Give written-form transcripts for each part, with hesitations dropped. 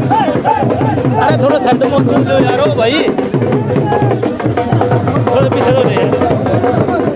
अरे थोड़ा साइड में घूम लो यार ओ भाई थोड़ा पीछे तो नहीं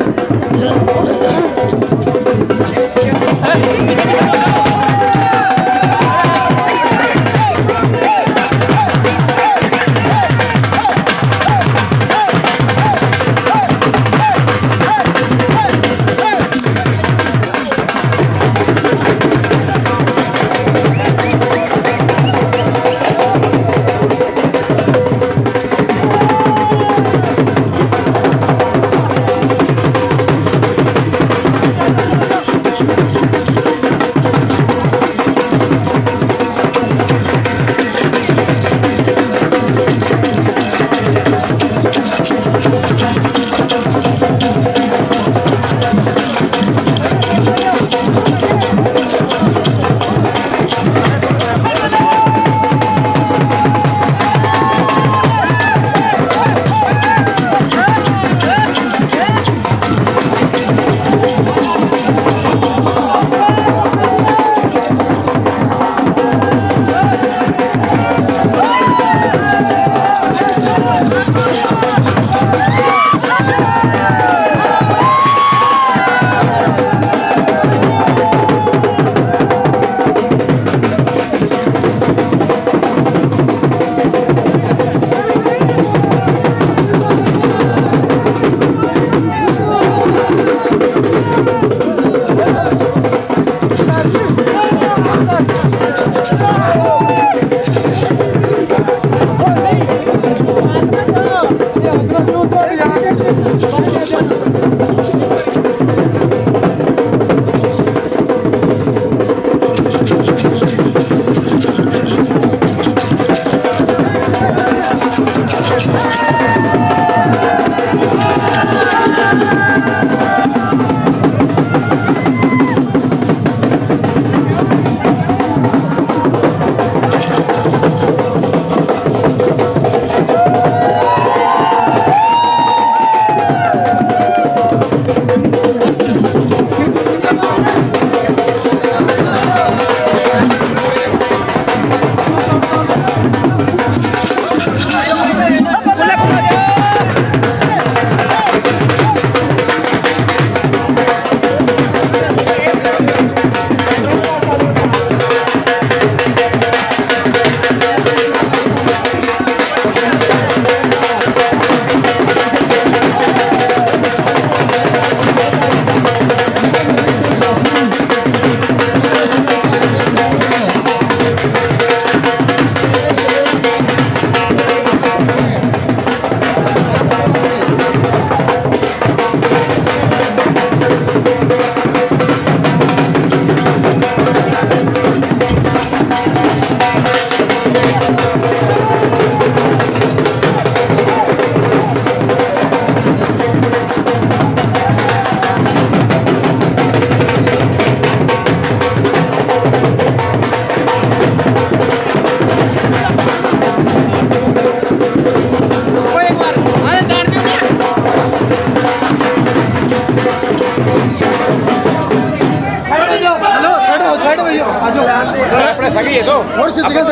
सगी है तो और से सिकल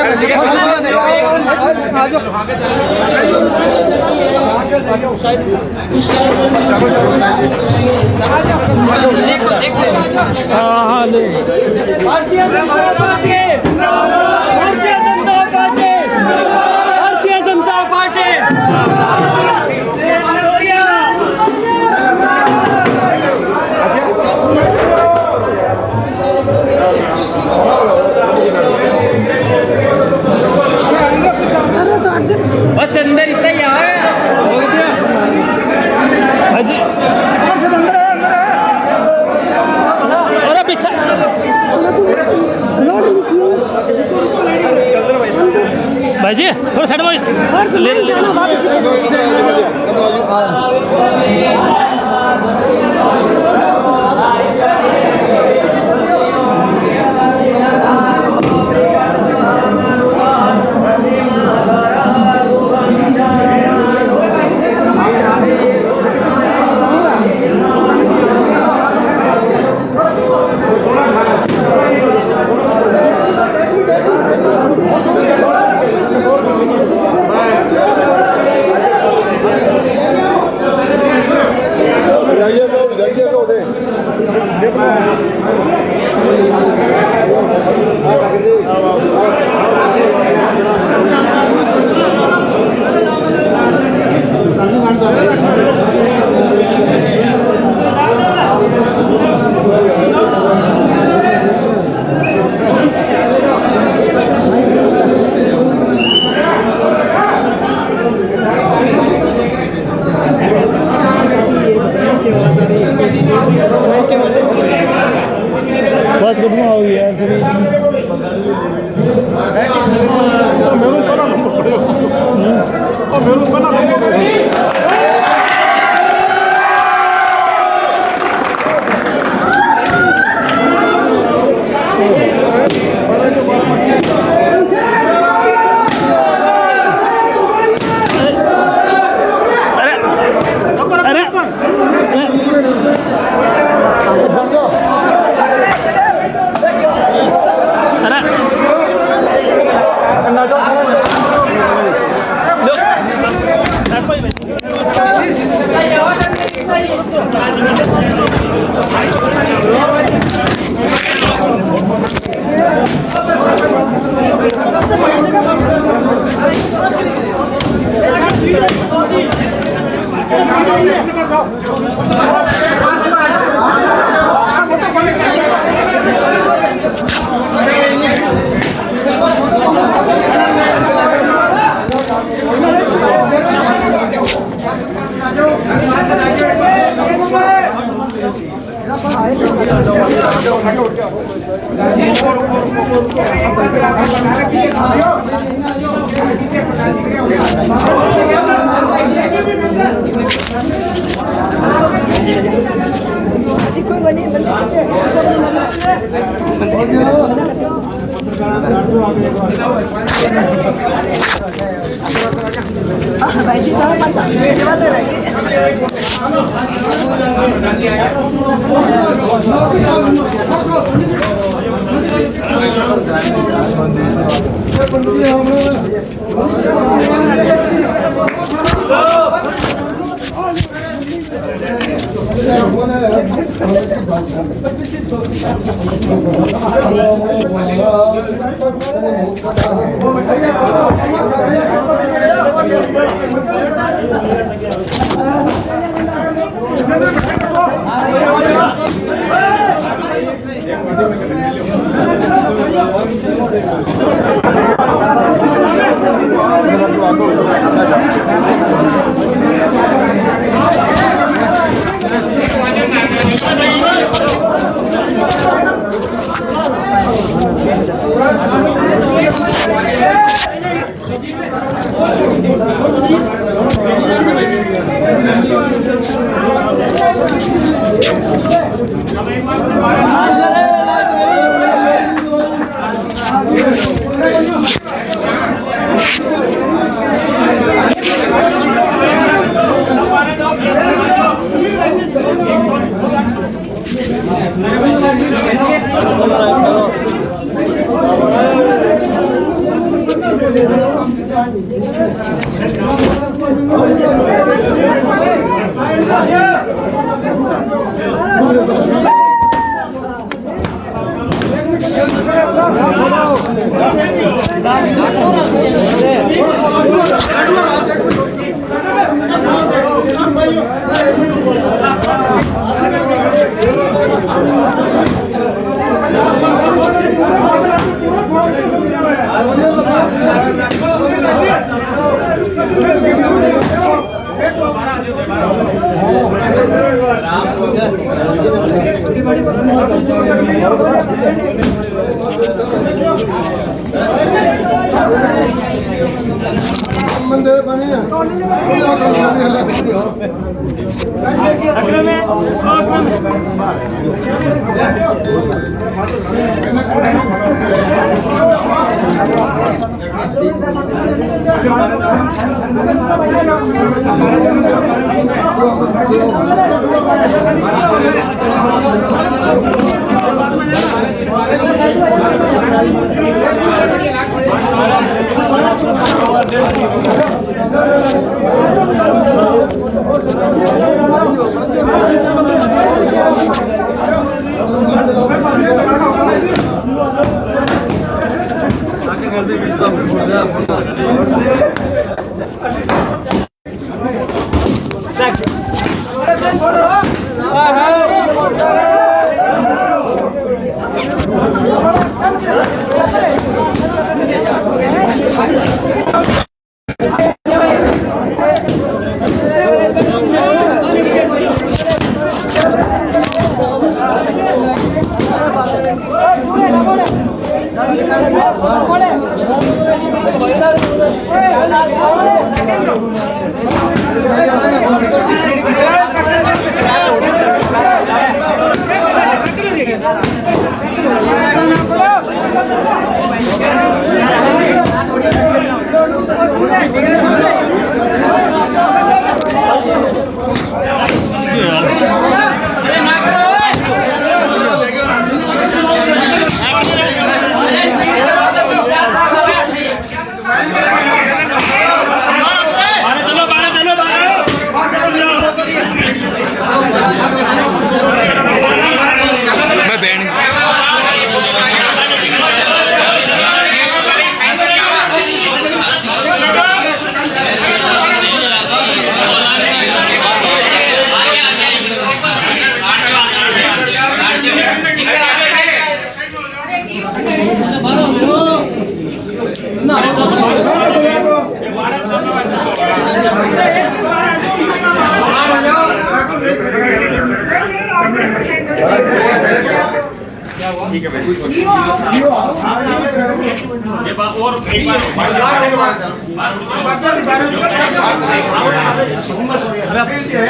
हाँ हाँ ले Bharatiya Janata party Bharatiya Janata party Bharatiya Janata party बस अंदर इतना ही आया हो गया अजी और पीछे भाई थोड़ा साइड में ले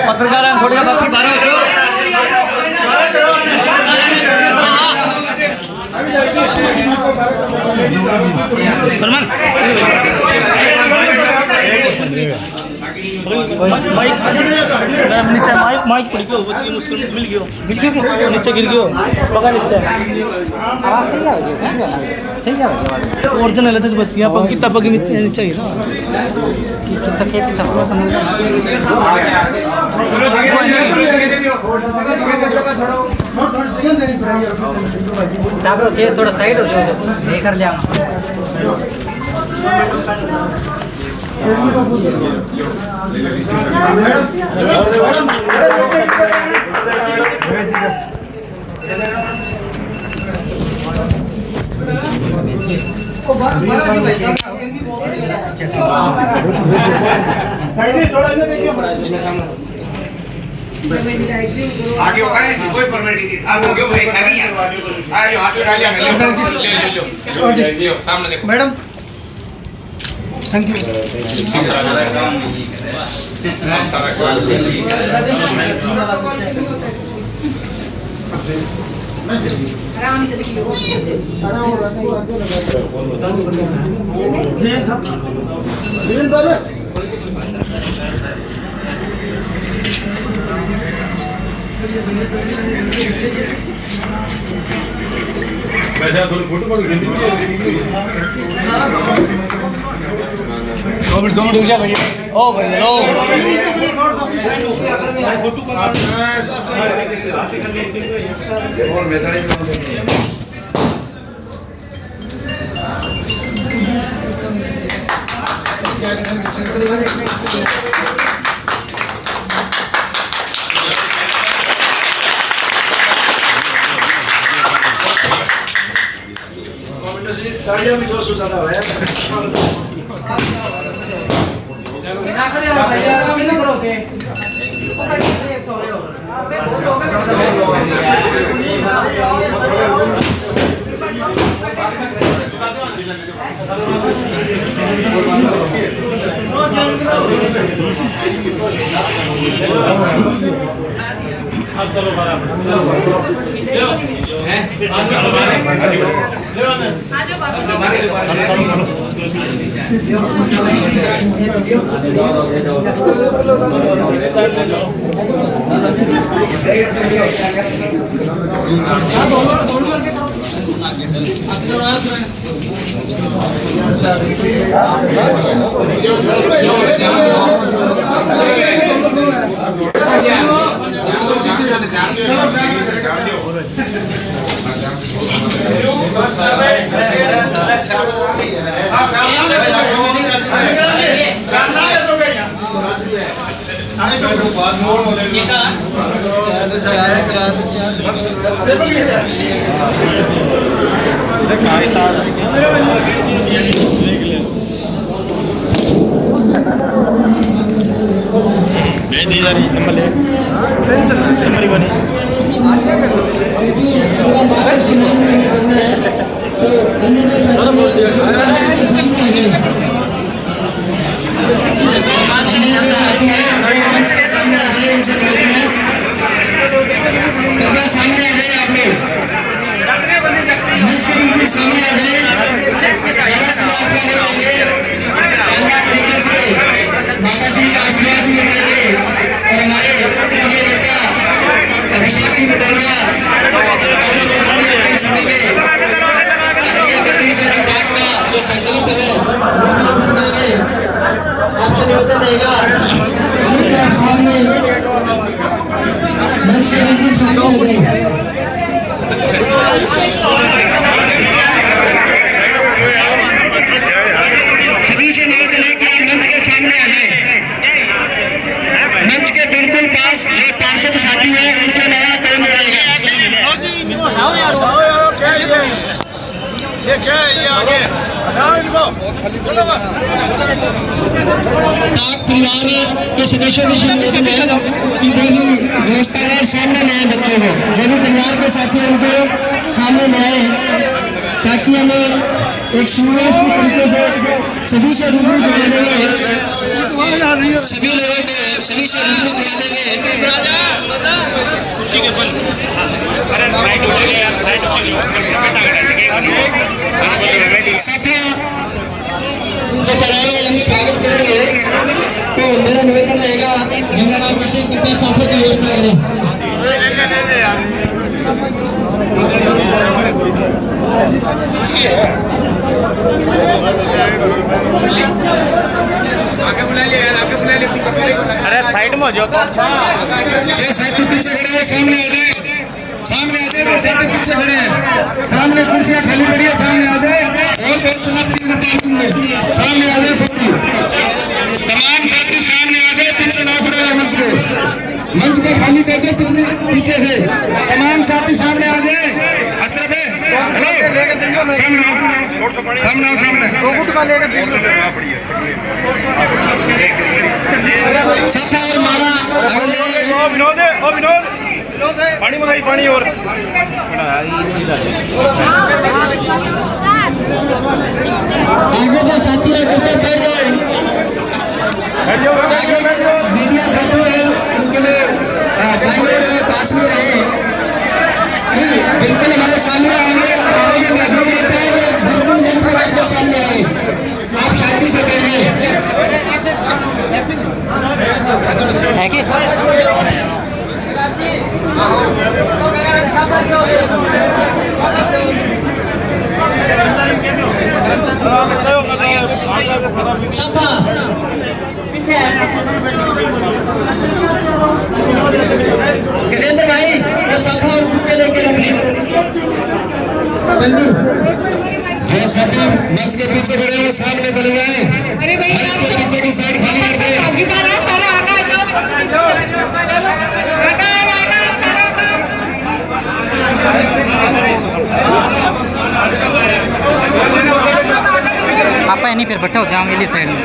पत्रकार थोड़ी बाकी फरमान माइक नीचे माइक पड़ गयो वो चीज मुश्किल मिल गयो नीचे गिर गयो पकड़ नीचे आवाज सही आ रही है सही आ रही है ओरिजिनल है तो बच गया पर कितना पग नीचे नीचे ही ना कि कितना कैसे सब थोड़ा साइड हो जाओ लेकर ले आना आगे होगा कोई फॉर्मेलिटी नहीं आप हो गए भाई खाली है आ जो हाथ लगा लिया ले लो सामने देखो मैडम थैंक यू दो मिनट रुक जा भैया ओ भैया लो ताड़ियां भी जोश हो जाता है ना करे भैया किन करोगे चलो सभी से निवेदन है कि आप मंच के सामने आ जाए। मंच के बिल्कुल पास जो पार्षद साथी है उनके अलावा कोई नहीं रहेगा। ये क्या है ये आगे आप परिवार के सदस्यों से निवेदन है कि वो भी व्यवस्था सामने लाए बच्चों को, जो भी परिवार के साथी उनको सामने लाए। ताकि हमें एक सुव्यवस्थित तरीके से सभी से रूबरू करा देंगे, सभी लोगों को सभी से रूबरू करा देंगे। साथियों, जो पढ़ाई हम स्वागत करेंगे, तो मेरा निवेदन रहेगा गंगा राम किसी कृपया साथियों की व्यवस्था करें। अरे साइड में हो जाओ तो जो साथी पीछे खड़े हैं सामने आ जाए, सामने आ जाए। जो साथी पीछे खड़े हैं सामने, कुर्सियां खाली पड़ी है, सामने आ जाए और सामने आ जाए साथी, तमाम साथी सामने आ जाए, पीछे ना खड़े रहे। मंच को खाली कर दो पीछे से, तमाम साथी सामने आ जाए। अशरफ है, हेलो, सामने आओ, सामने आओ, सामने सफा और माला विनोद पानी मंगाई, पानी और आगे जो साथी है कृपया बैठ जाए। मीडिया साथी है उनके लिए भाई पास में रहे, बिल्कुल हमारे सामने आएंगे। हमारे जो महबूब नेता है वो बिल्कुल मंच पर आपके सामने आए, आप शांति से बैठिए। है कि सफा गजेंद्र भाई, वो सफा और कुत्ते लेके रख लीजिए जल्दी। जो साथी मंच के पीछे खड़े हैं सामने चले जाएं। अरे भाई मंच के पीछे की साइड खाली कर दें। आप नहीं फिर बैठो जाओ इली साइड में।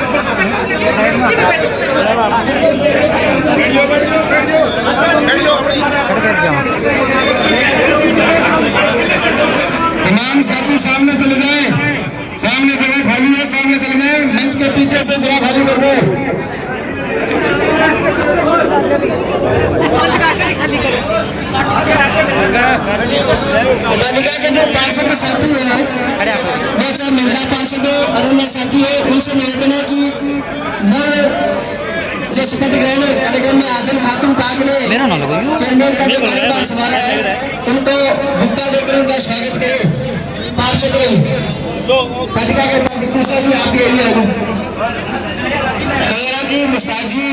तमाम साथी सामने चले जाएं, सामने जगह खाली है, सामने चले जाएं। मंच के पीछे से जगह खाली कर दो। बालिका के जो पार्षद साथी है, वो चाहे महिला पार्षद हो, अन्य साथी है, उनसे निवेदन है कि नव जो शपथ ग्रहण कार्यक्रम में आजम खातून पाक ने चेयरमैन का जो कार्यभार संभाला है, उनको भुक्का देकर उनका स्वागत करें। पार्षद बालिका के पास दूसरा जी आप यही है, संग्राम जी, मुस्ताक जी,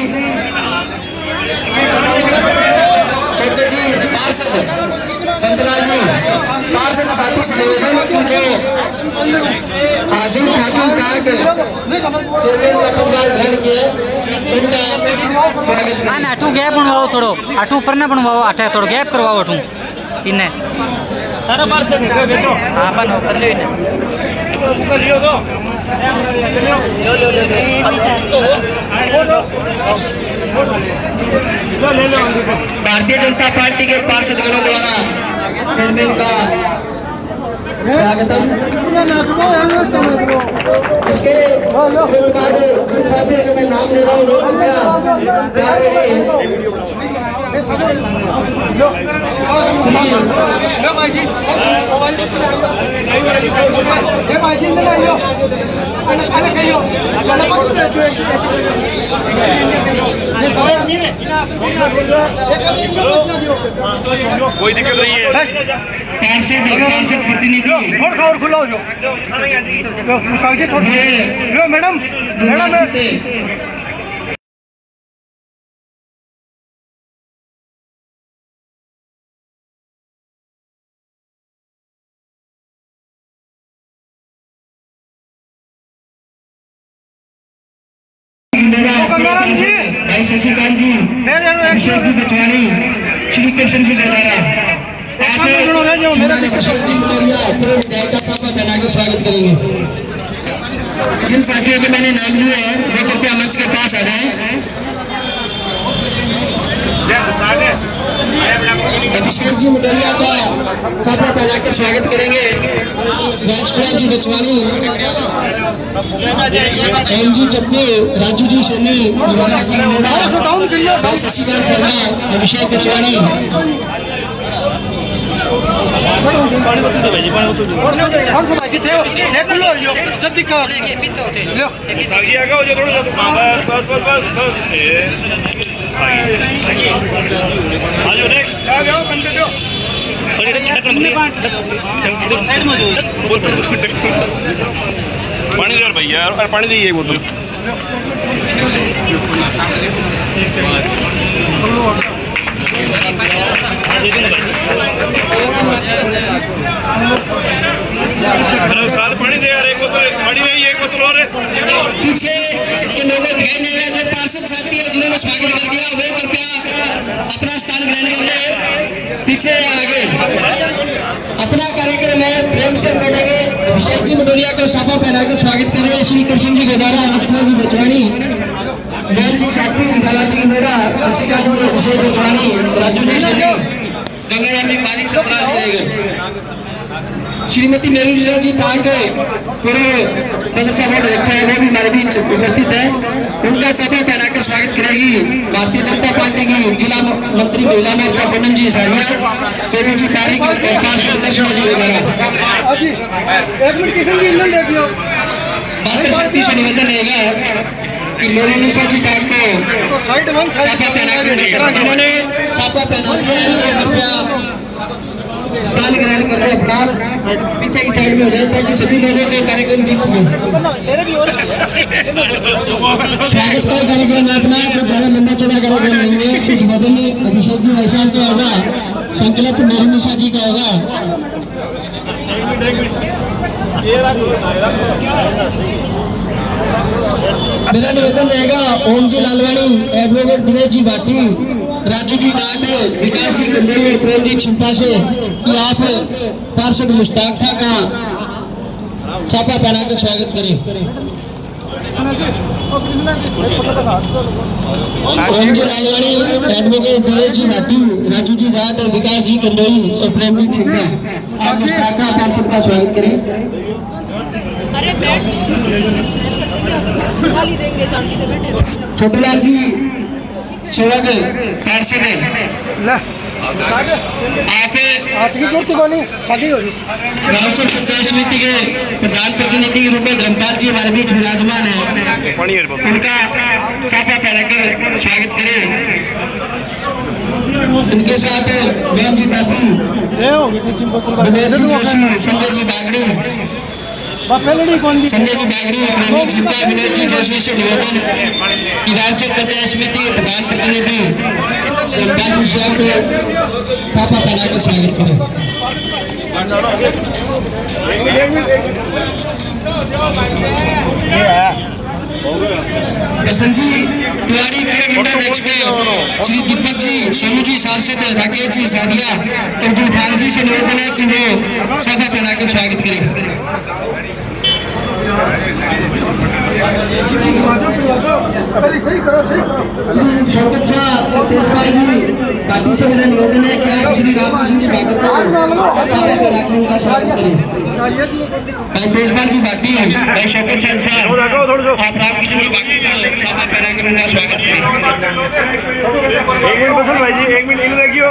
शौकत जी, पार्षद संतलाल जी, पार्षद साथी से निवेदन कि जो आजम खातून पाक चेयरमैन का कार्यभार ग्रहण किया उनका स्वागत करें। आठू गैप बनवाओ, थोड़ो आठू ऊपर ना बनवाओ, आठे थोड़ो गैप करवाओ आठू इन्हें सारा बार से बेटो हाँ बनो कर लो इन्हें। भारतीय जनता पार्टी के पार्षदगणों द्वारा चेयरमैन का स्वागतम। इसके बाद जिन साथियों का मैं नाम ले रहा हूँ लोग कोई दिक्कत नहीं है। पार्षद प्रतिनिधि और खुला हो जाओ मैडम भाई शशिकांत जी, अभिषेक जी बचवानी, श्री कृष्ण जी बेलारा, अभिषेक जी विधायिका साहब का पहना के स्वागत करेंगे। जिन साथियों के मैंने नाम लिए हैं वो कृपया मंच के पास आ जाएं। अभिषेक जी मुडलिया का साफा पहनाकर स्वागत करेंगे। राजकुमार जी बचवानी, एम जी चप्पू, राजू जी सोनी, युवराज जी नोडा, शशिकांत शर्मा, अभिषेक बचवानी। पानी बोतल दो भाई जी, पानी बोतल दो। आगे आगे हो जाओ थोड़ा सा। बस बस बस बस बस आ जाओ नेक्स्ट आ जाओ बंदे दो पानी दे भैया और पानी दीजिए एक बोतल। उस्ताद पानी दे यार, एक बोतल पानी नहीं, एक बोतल और। पीछे के लोगों ध्यान नहीं है, जो पार्षद साथी है जिन्होंने स्वागत कर दिया वो कृपया अपना स्थान ग्रहण कर ले। पीछे आगे अपना कार्यक्रम है, प्रेम से बैठेंगे। अभिषेक जी मडोलिया को साफा पहनाकर स्वागत करें। श्री कृष्ण जी गोदारा, राजकुमार जी बचवानी, मोहन जी कापू, बालाजी नोड़ा, शशिकांत जी, अभिषेक बचवानी, राजू जी सोनी, गंगाराम जी मानिक सतराल जी रहेंगे। श्रीमती मेरुजा जी ताक पूर्व मदरसा बोर्ड अध्यक्ष है, वो भी हमारे बीच उपस्थित है। उनका सभा पहनाकर स्वागत करेगी भारतीय जनता पार्टी की जिला मंत्री महिला मोर्चा पूनम जी सारिया, बेबी जी तारिक, पार्षद दर्शना जी वगैरह। मातृशक्ति से निवेदन रहेगा कि मेरुजा जी ताक को सभा पहनाकर जिन्होंने सभा पहना दिया है वो कृपया स्थान ग्रहण कर रहे अपना पीछे की साइड में हो जाए ताकि सभी लोगों के कार्यक्रम देख सकें। स्वागत का कार्यक्रम है अपना, कुछ ज्यादा लंबा चौड़ा कार्यक्रम नहीं है। कुछ मदन अभिषेक जी वैशाल का होगा, संकल्प मेरुनिशा जी का होगा। मेरा निवेदन रहेगा ओम जी लालवाणी, एडवोकेट दिनेश जी भाटी, राजू जी जाट, विकास जी कंदई और प्रेम जी छिंपा से कि आप पार्षद मुश्ताक खा का साफा पहनाकर स्वागत करें। ओम जी लालवाणी, एडवोकेट दिनेश जी भाटी, राजू जी जाट, विकास जी कंदई और प्रेम जी छिंपा, आप मुश्ताक खा पार्षद का स्वागत करें। अरे बैठ गाली देंगे, शांति से बैठे। छोटेलाल जी सेवक पार्षद आप रावसर पंचायत समिति के प्रधान प्रतिनिधि के रूप में धर्मपाल जी हमारे बीच विराजमान है, उनका साफा पहनाकर स्वागत करें। उनके साथ बेन जी दादी, विनोद जी जोशी, संजय जी बागड़ी, संजय जी बागड़ी, प्रेमी छिपा, विनोद जी जोशी से निवेदन कि रामचंद्र पंचायत समिति के प्रधान प्रतिनिधि धर्मपाल जी साहब को साफा पहनाकर स्वागत करें। बसंत जी तिवारी अध्यक्ष को श्री दीपक जी, सोनू जी सांसद, राकेश जी सादिया और जुल्फान जी से निवेदन है कि वो साफा पहनाकर स्वागत करें। श्री शौकत शाह तेजपाल जी पार्टी से मेरा निवेदन है कि आप श्री रामकृष्ण जी बागर को साफा पहनाकर उनका स्वागत करें। तेजपाल जी पार्टी भाई शौकत शाह आप रामकृष्ण जी बागर को साफा पहनाकर उनका स्वागत करें। एक मिनट बस भाई जी, एक मिनट इन्हें देखियो।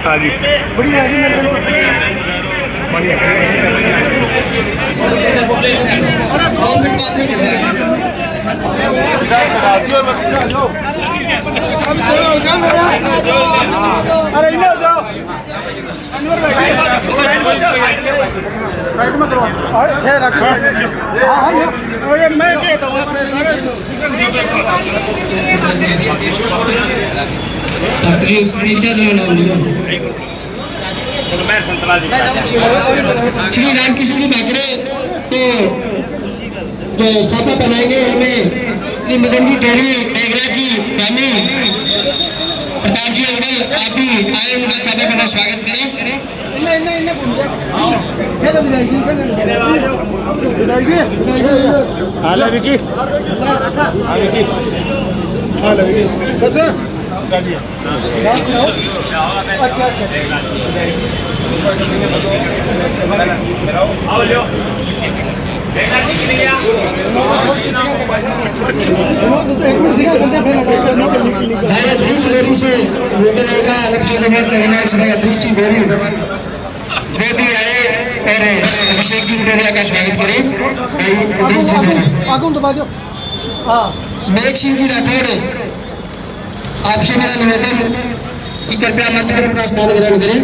हाँ जी बढ़िया है जी, बढ़िया। 2 मिनट बाद में अरे इन्हें हो जाओ साइड में करवा मैं जी 3-4 नाम लियो। श्री रामकृष्ण जी बाकरे तो जो साफा बनाएंगे उनमें श्री मदन जी टोरी, मेघराज जी स्वामी, प्रताप जी अंकल आप भी आए, उनका साफा बना स्वागत करें। दृश्य गोरी से रहेगा लक्ष्य नंबर चलना दृष्टि गोरी वो भी आए और अभिषेक जी गोरिया का स्वागत करें। मेघ सिंह जी राठौड़, आपसे मेरा निवेदन कि कृपया मंच पर अपना स्थान ग्रहण करें।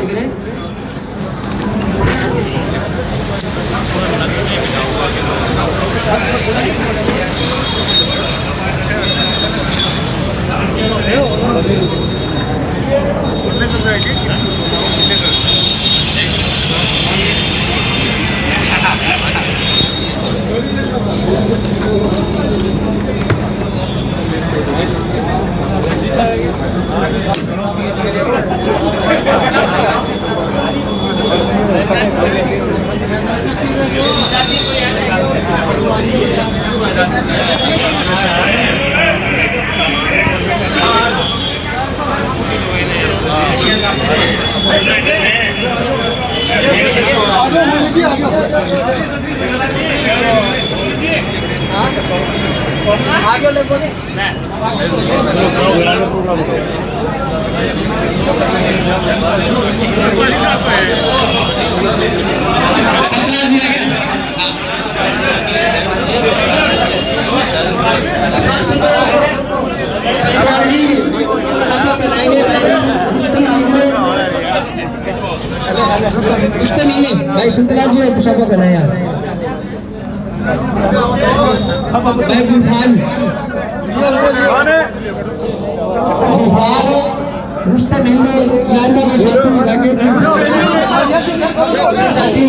भाई संतलाल जी पोशाक पहनाया भाई गुलफान रुस्तम हिंदू लांडा में साथी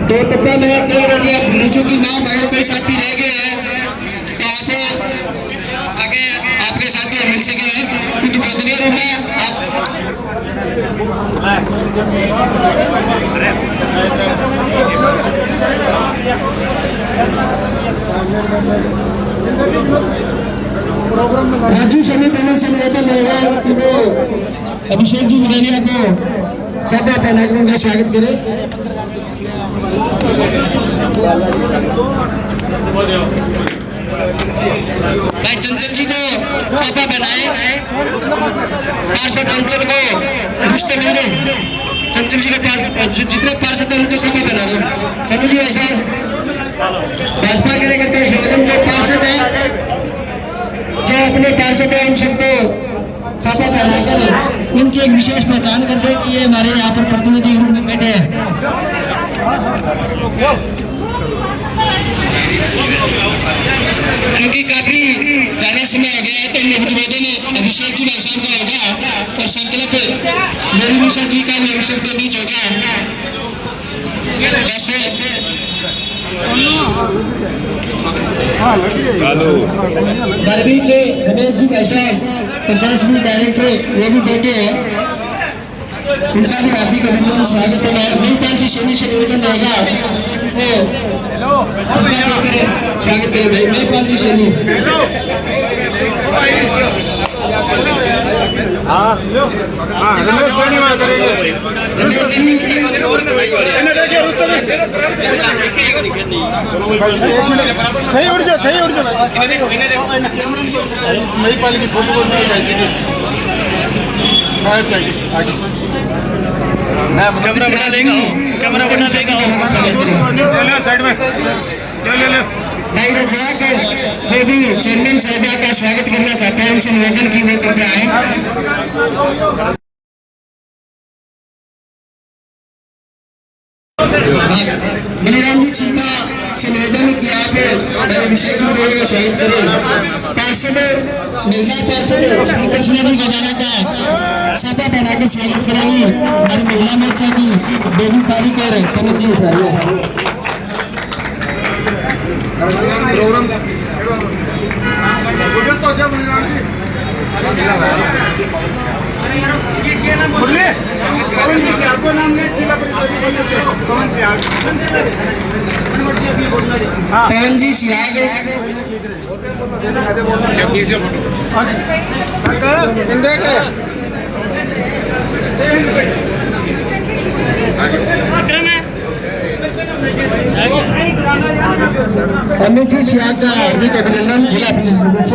तो टप्पा में कई राजी नीचों की नाम बड़े कोई साथी रह गए हैं तो आप आगे आपके साथी मिल सके कुछ बदलिए रूम में राजू समी पैनल से निवेदन रहेगा कि वो अभिषेक जी मिलानिया को सभा पहनाकर उनका स्वागत करें। भाई चंचल जी को सभा पहनाए, पार्षद चंचल को रुस्तम हिंदू चंचल जी के जितने पार्षद हैं उनको सभा पहना दो। समझिए भाई साहब भाजपा के करते संगठन जो पार्षद है जो अपने पार्षद है उन सबको सभा पहनाकर उनकी एक विशेष पहचान कर दे कि ये हमारे यहाँ पर प्रतिनिधि रूप में बैठे हैं। क्योंकि काफी ज्यादा समय हो गया है तो निवेदन अभिषेक जी भाई साहब का होगा और संकल्प मेरी मिश्रा जी का मेरे सबके बीच होगा। वैसे बरबीच रमेश जी भाई साहब पंचायत डायरेक्टर वो भी बैठे हैं, उनका भी हार्दिक अभिनंदन स्वागत है। नीलपाल जी सोनी से निवेदन रहेगा वो स्वागत करें भाई नीलपाल जी सोनी। रमेश जी सही उड़ जाओ नई पाली की फोटो को कैमरा बना लेगा साइड में ले भाई रजाक वो भी चेयरमैन साहिबा का स्वागत करना चाहते हैं, उनसे निवेदन की वो करके आए। मनीराम जी चिंता से निवेदन किया आप अभिषेक जी का स्वागत करें। पार्षद महिला पार्षद कृष्णा जी गजाना का सभा बनाकर स्वागत करेंगी हमारी महिला मोर्चा की देवी तारीख और कनक जी सारिया। आपको नाम पवन जी सियाग अमित जी सियाग का हार्दिक अभिनंदन जिला परिषद सदस्य।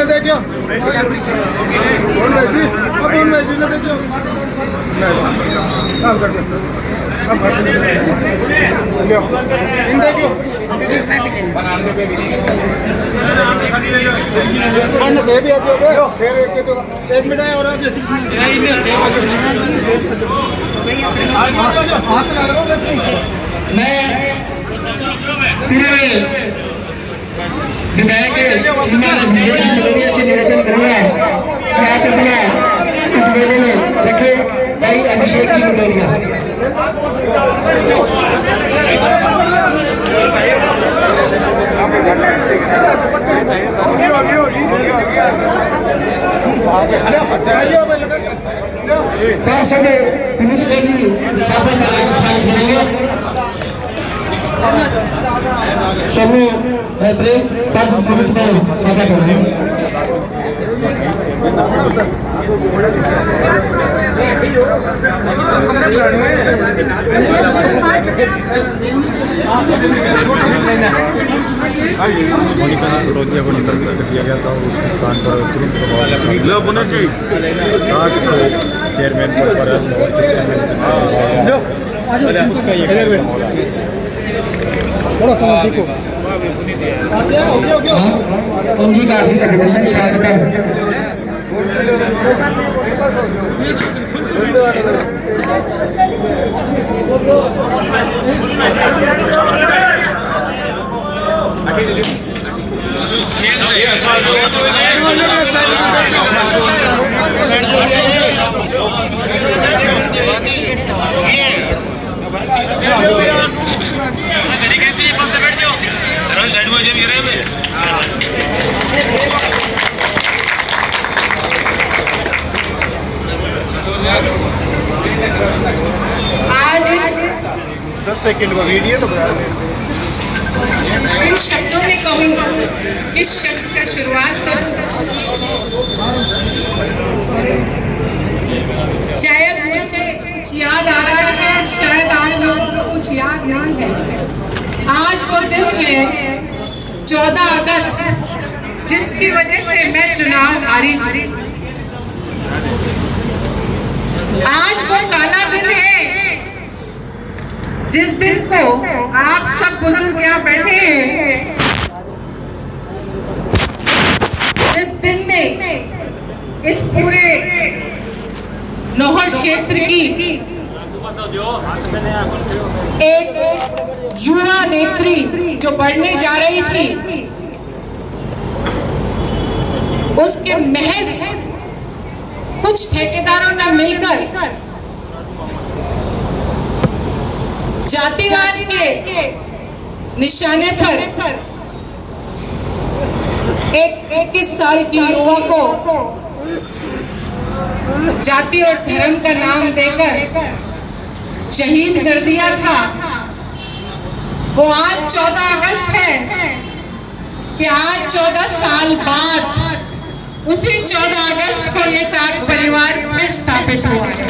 देखियो काम कर एक मिनट और मैं पूरे विधायक श्रीमान अभिषेक जी मटोरिया से निवेदन करूंगा कि आप अपना निवेदन रखे भाई अभिषेक जी मटोरिया। पार्षद विनीत गांधी सभा में शामिल करेंगे। समूह पार्षद विनीत को सभा करेंगे। मोनिका रोजिया को निलंबित कर दिया गया था और उसके स्थान पर तुरंत चेयरमैन पर उसका थोड़ा समय देखो जी का हार्दिक अभिनंदन स्वागत आज इस 10 सेकंड का वीडियो तो इन शब्दों में कहूँ, किस शब्द का शुरुआत करूँ? शायद मुझे कुछ याद आ रहा है, शायद आप लोगों को कुछ याद नहीं है। आज वो दिन है 14 अगस्त, जिसकी वजह से मैं चुनाव हारी। आज वो काला दिन है जिस दिन को आप सब बुजुर्ग यहाँ बैठे हैं, जिस दिन ने इस पूरे नौहर क्षेत्र की एक युवा नेत्री जो बढ़ने जा रही थी, उसके महज कुछ ठेकेदारों ने मिलकर जातिवाद के निशाने पर एक 21 साल की युवा को जाति और धर्म का नाम देकर शहीद कर दिया था। वो आज 14 अगस्त है कि आज 14 साल बाद उसी 14 अगस्त को ये टाग परिवार में स्थापित हुआ है।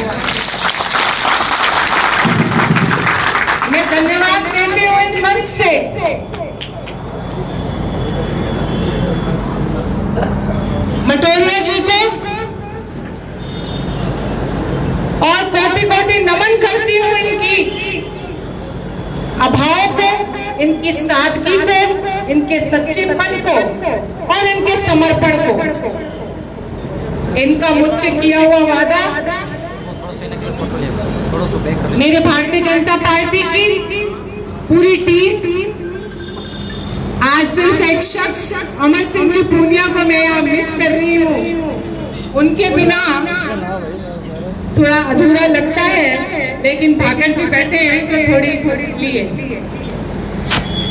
मैं धन्यवाद देती हूँ इस मंच से मटोरिया जी को और कोटि कोटि नमन करती हूँ इनकी अभाव को, इनकी सादगी को, इनके सच्चेपन को और इनके समर्पण को। इनका मुझसे किया हुआ वादा मेरे भारतीय जनता पार्टी की पूरी टीम, आज सिर्फ एक शख्स अमर सिंह जी पूनिया को मैं यहाँ मिस कर रही हूँ। उनके बिना थोड़ा अधूरा लगता है, लेकिन भाकर जी बैठे हैं तो थोड़ी खुशी है।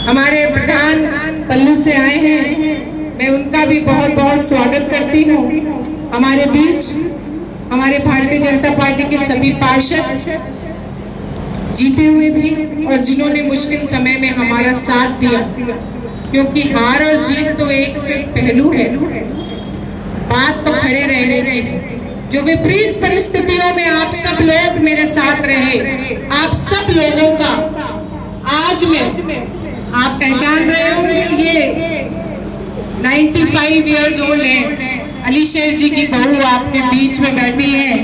हमारे प्रधान पल्लू से आए हैं, मैं उनका भी बहुत बहुत स्वागत करती हूँ। हमारे बीच हमारे भारतीय जनता पार्टी के सभी पार्षद जीते हुए भी और जिन्होंने मुश्किल समय में हमारा साथ दिया, क्योंकि हार और जीत तो एक से पहलू है, बात तो खड़े रहने की है। जो विपरीत परिस्थितियों में आप सब लोग मेरे साथ रहे, आप सब लोगों का आज मैं आप पहचान रहे हो, ये 95 इयर्स ओल्ड है, अली शेर जी की बहू आपके बीच में बैठी है,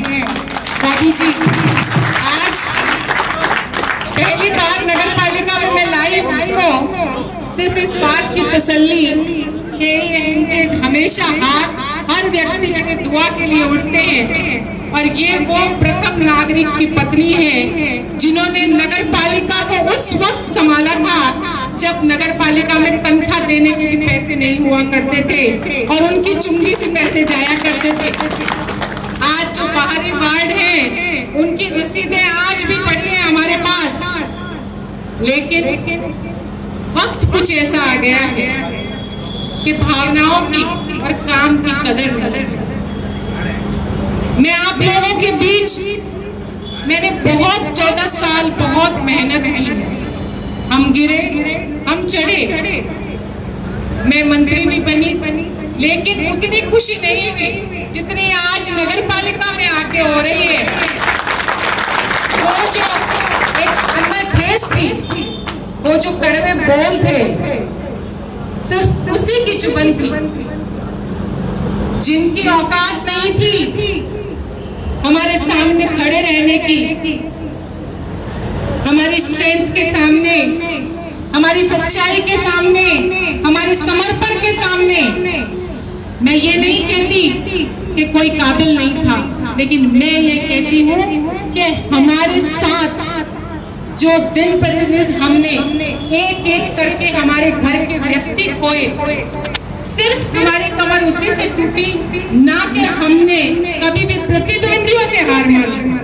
बॉबी जी। आज पहली बार नगर पालिका में मैं लाई उनको सिर्फ इस बात की तसल्ली कि इनके हमेशा हाथ हर व्यक्ति के लिए दुआ के लिए उठते हैं, और ये वो प्रथम नागरिक की पत्नी है जिन्होंने नगर पालिका को उस वक्त संभाला था जब नगर पालिका में तनख्वाह देने के भी पैसे नहीं हुआ करते थे और उनकी चुंगी से पैसे जाया करते थे। आज जो बाहरी वार्ड है उनकी रसीदें आज भी पड़ी हैं हमारे पास, लेकिन वक्त कुछ ऐसा आ गया है कि भावनाओं की और काम की कदर नहीं। मैं आप लोगों के बीच मैंने बहुत 14 साल बहुत मेहनत की है, हम गिरे हम चढ़े, मैं मंत्री भी बनी, लेकिन उतनी खुशी नहीं हुई जितनी आज नगर पालिका में आके हो रही है। वो जो एक अंदर ठेस थी, वो जो कड़वे बोल थे, सिर्फ उसी की चुभन थी। जिनकी औकात नहीं थी हमारे सामने खड़े रहने की, हमारी स्ट्रेंथ के सामने, हमारी सच्चाई के सामने, हमारे समर्पण के सामने, मैं ये नहीं कहती कि कोई काबिल नहीं था, लेकिन मैं ये कहती हूँ कि हमारे साथ जो दिन प्रतिदिन हमने एक एक करके हमारे घर के व्यक्ति खोए, सिर्फ हमारी कमर उसी से टूटी, ना कि हमने कभी भी प्रतिद्वंदियों से हार मानी।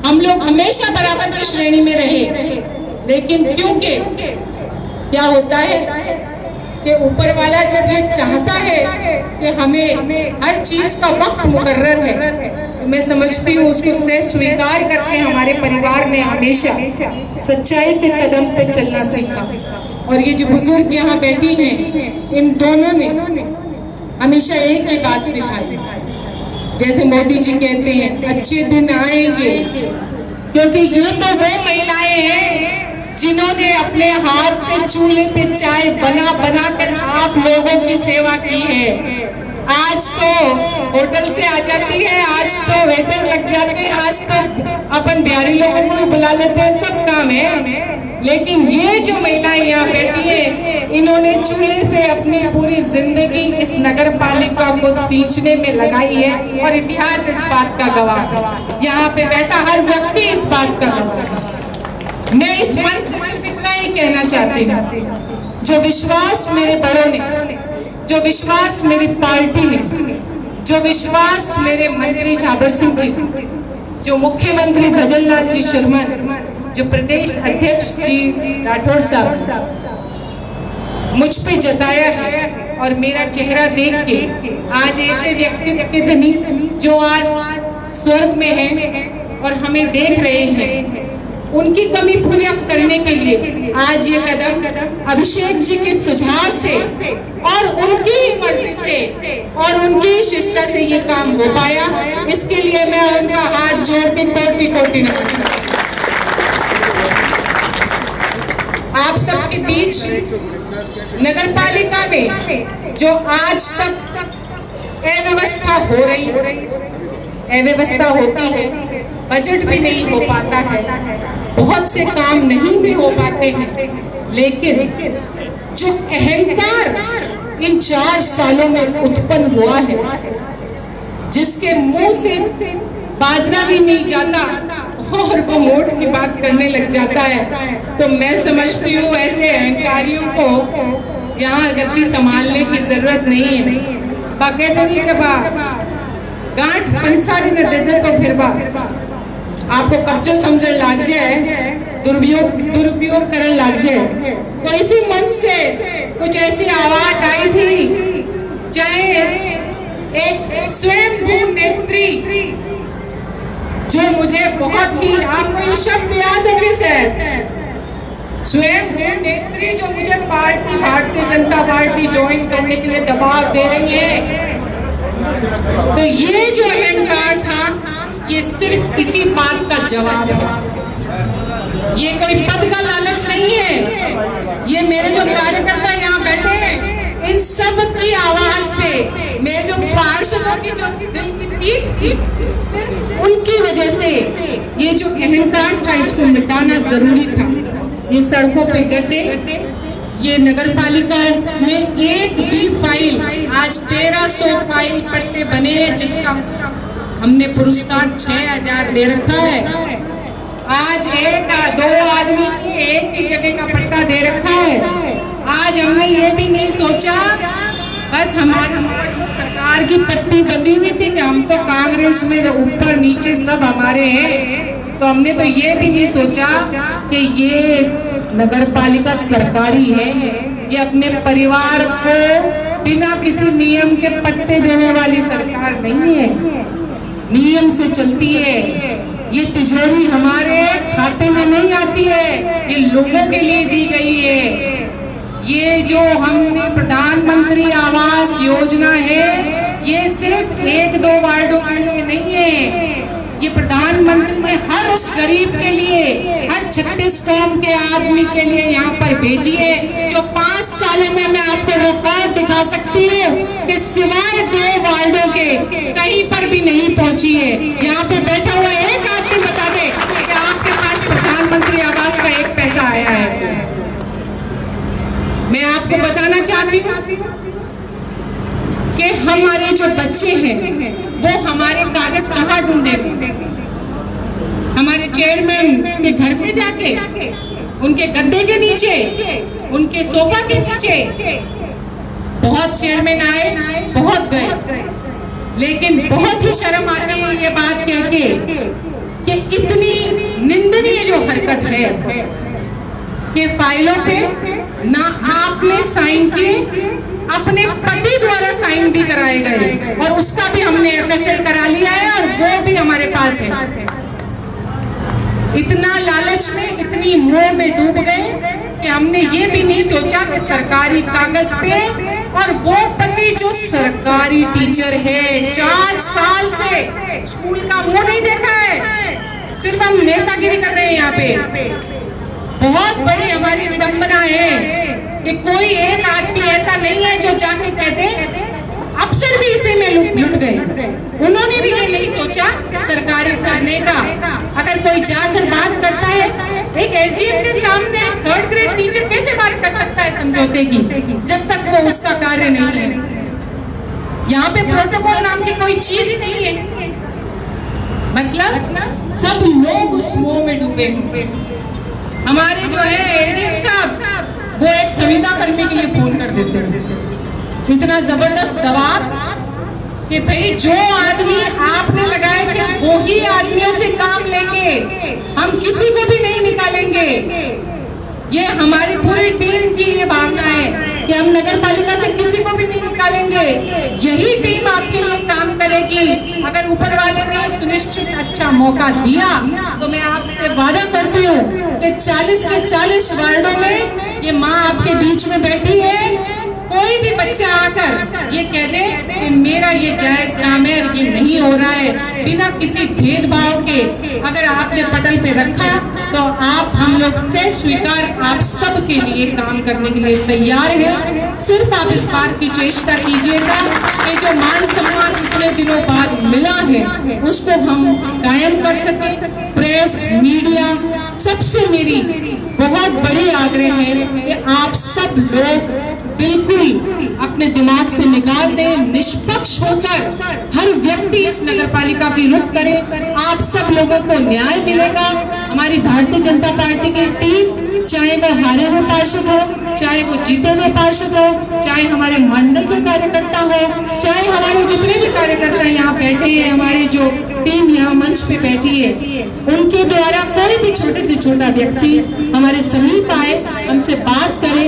हम लोग हमेशा बराबर की श्रेणी में रहे, लेकिन क्योंकि क्या होता है कि ऊपर वाला जब ये चाहता है कि हमें हर चीज का वक्त मुकर्रर है, तो मैं समझती हूँ उसको से स्वीकार करके हमारे परिवार ने हमेशा सच्चाई के कदम पे चलना सीखा। और ये जो बुजुर्ग यहाँ बैठी हैं, इन दोनों ने हमेशा एक ही बात सिखाई, जैसे मोदी जी कहते हैं अच्छे दिन आएंगे, क्योंकि ये तो वो महिलाएं हैं जिन्होंने अपने हाथ से चूल्हे पे चाय बना बना कर आप लोगों की सेवा की है। आज तो होटल से आ जाती है, आज तो वेटर लग जाते हैं, आज तो अपन बिहारी लोगों को भी बुला लेते हैं, सब काम है। लेकिन ये जो महिलाएं यहाँ बैठी हैं, इन्होंने चूल्हे पे अपनी पूरी जिंदगी इस नगर पालिका को सींचने में लगाई है, और इतिहास इस बात का गवाह है। यहाँ पे बैठा हर व्यक्ति इस बात का गवाह है। मैं इस मंच से सिर्फ इतना ही कहना चाहती हूँ, जो विश्वास मेरे बड़ों ने, जो विश्वास मेरी पार्टी ने, जो विश्वास मेरे मंत्री झाबर सिंह जी, जो मुख्यमंत्री भजन लाल जी शर्मा, जो प्रदेश अध्यक्ष जी राठौर साहब मुझ पे जताया है, और मेरा चेहरा देख के आज ऐसे व्यक्तित्व के धनी जो आज स्वर्ग में हैं और हमें देख रहे हैं, उनकी कमी पूरी करने के लिए आज ये कदम अभिषेक जी के सुझाव से और उनकी मर्जी से और उनकी शिष्टता से ये काम हो पाया। इसके लिए मैं उनका हाथ जोड़ के कोटि कोटि नमन। आप सबके बीच नगर पालिका में जो आज तक अव्यवस्था हो रही है, अव्यवस्था होती है, बजट भी नहीं हो पाता है, बहुत से काम नहीं भी हो पाते हैं, लेकिन जो अहंकार इन 4 सालों में उत्पन्न हुआ है, जिसके मुंह से बाजरा भी नहीं जाता और वो वोट की बात करने लग जाता है, तो मैं समझती हूँ ऐसे अहंकारियों को यहाँ गद्दी संभालने की जरूरत नहीं है। बाकायदगी के बाद गांठ पंसारी न दे दे तो फिर आपको कब्जो समझ लाग जाए, दुरुपयोग करने लग जाए, तो इसी मंच से कुछ ऐसी आवाज आई थी, चाहे एक स्वयंभू नेत्री, जो मुझे बहुत ही, आपको ये शब्द याद है कि सर, स्वयंभू नेत्री जो मुझे party Bharatiya Janata party join करने के लिए दबाव दे रही है। तो ये जो अहंकार था, ये सिर्फ इसी बात का जवाब है। ये कोई पद का लालच नहीं है। ये मेरे जो कार्यकर्ता यहाँ बैठे हैं, इन सब की आवाज पे, मेरे जो पार्षदों की जो दिल की तीख थी, सिर्फ उनकी वजह से ये जो अहंकार था, इसको मिटाना जरूरी था। ये सड़कों पे गड्ढे, ये नगर पालिका में एक भी फाइल, आज 1300 फाइल पट्टे बने, जिसका हमने पुरस्कार 6000 ले रखा है। आज एक दो आदमी की एक ही जगह का पट्टा दे रखा है। आज हमने ये भी नहीं सोचा, बस हमारे सरकार की पट्टी बंधी हुई थी कि हम तो कांग्रेस में ऊपर नीचे सब हमारे हैं, तो हमने तो ये भी नहीं सोचा कि ये नगर पालिका सरकारी है, ये अपने परिवार को बिना किसी नियम के पट्टे देने वाली सरकार नहीं है, नियम से चलती है। ये तिजोरी हमारे खाते में नहीं आती है, ये लोगों के लिए दी गई है। ये जो हमने प्रधानमंत्री आवास योजना है, ये सिर्फ 1-2 वार्डों के लिए नहीं है, ये प्रधानमंत्री ने हर उस गरीब के लिए, हर 36 कौम के आदमी के लिए यहाँ पर भेजी है, जो 5 सालों में मैं आपको रिकॉर्ड दिखा सकती हूँ कि सिवाय 2 वार्डों के कहीं पर भी नहीं पहुंची है। यहाँ पे बैठा हुआ एक आदमी बता दे कि आपके पास प्रधानमंत्री आवास का 1 पैसा आया है। मैं आपको बताना चाहती हूँ कि हमारे जो बच्चे हैं वो हमारे कागज कहाँ ढूंढेंगे? हमारे चेयरमैन के घर पे जाके, उनके गद्दे के नीचे, उनके सोफा के नीचे। बहुत चेयरमैन आए, बहुत गए, लेकिन बहुत ही शर्म आती है ये बात कह के कि इतनी निंदनीय जो हरकत है कि फाइलों पे ना आपने साइन किए, अपने पति द्वारा साइन भी कराए गए, और उसका भी हमने FSL करा लिया है, और वो भी हमारे पास है। इतना लालच में, इतनी मोह में डूब गए कि हमने ये भी नहीं सोचा कि सरकारी कागज पे, और वो पति जो सरकारी टीचर है, 4 साल से स्कूल का मुंह नहीं देखा है। सिर्फ हम नेतागिरी कर रहे हैं यहाँ पे। बहुत बड़ी हमारी विडंबना है कि कोई एक आदमी ऐसा नहीं है जो जाके कहते अफसर भी इसी में लुट गए। उन्होंने भी ये नहीं सोचा सरकारी करने का। अगर कोई जाकर बात करता है, एक SDM के सामने 3rd ग्रेड टीचर कैसे बात कर सकता है समझौते की, जब तक वो उसका कार्य नहीं है। यहाँ पे प्रोटोकॉल नाम की कोई चीज ही नहीं है। मतलब सब लोग उस मोह में डूबे हुए। हमारे जो है ADM साहब, वो एक संविदा कर्मी के लिए फोन कर देते हैं। इतना जबरदस्त दबाव कि भाई जो आदमी आपने लगाए थे वो ही आदमियों से काम लेंगे, हम किसी को भी नहीं निकालेंगे। ये हमारी पूरी टीम की ये भावना है कि हम नगर पालिका से किसी को भी नहीं निकालेंगे। यही टीम आपके लिए काम करेगी। अगर ऊपर वाले ने सुनिश्चित अच्छा मौका दिया तो मैं आपसे वादा करती हूँ कि 40 के 40 वार्डों में ये माँ आपके बीच में बैठी है। कोई भी बच्चा आकर ये कह दे कि मेरा ये जायज काम है, ये नहीं हो रहा है, बिना किसी भेदभाव के अगर आपने पटल पे रखा तो आप हम लोग से स्वीकार आप सब के लिए काम करने के लिए तैयार हैं। सिर्फ आप इस बात की चेष्टा कीजिएगा कि जो मान सम्मान इतने दिनों बाद मिला है उसको हम कायम कर सके। प्रेस मीडिया सबसे मेरी बहुत बड़ी आग्रह है कि आप सब लोग बिल्कुल अपने दिमाग से निकाल दें, निष्पक्ष होकर हर व्यक्ति इस नगर पालिका की रुख करे। आप सब लोगों को न्याय मिलेगा। हमारी भारतीय जनता पार्टी की टीम, चाहे वो हारे हुए पार्षद हो, चाहे वो जीते हुए पार्षद हो, चाहे हमारे मंडल के कार्यकर्ता हो, चाहे हमारे जितने भी कार्यकर्ता यहाँ बैठे हैं, हमारी जो टीम यहाँ मंच पे बैठी है, उनके द्वारा कोई भी छोटे से छोटा व्यक्ति हमारे समीप आए, हमसे बात करे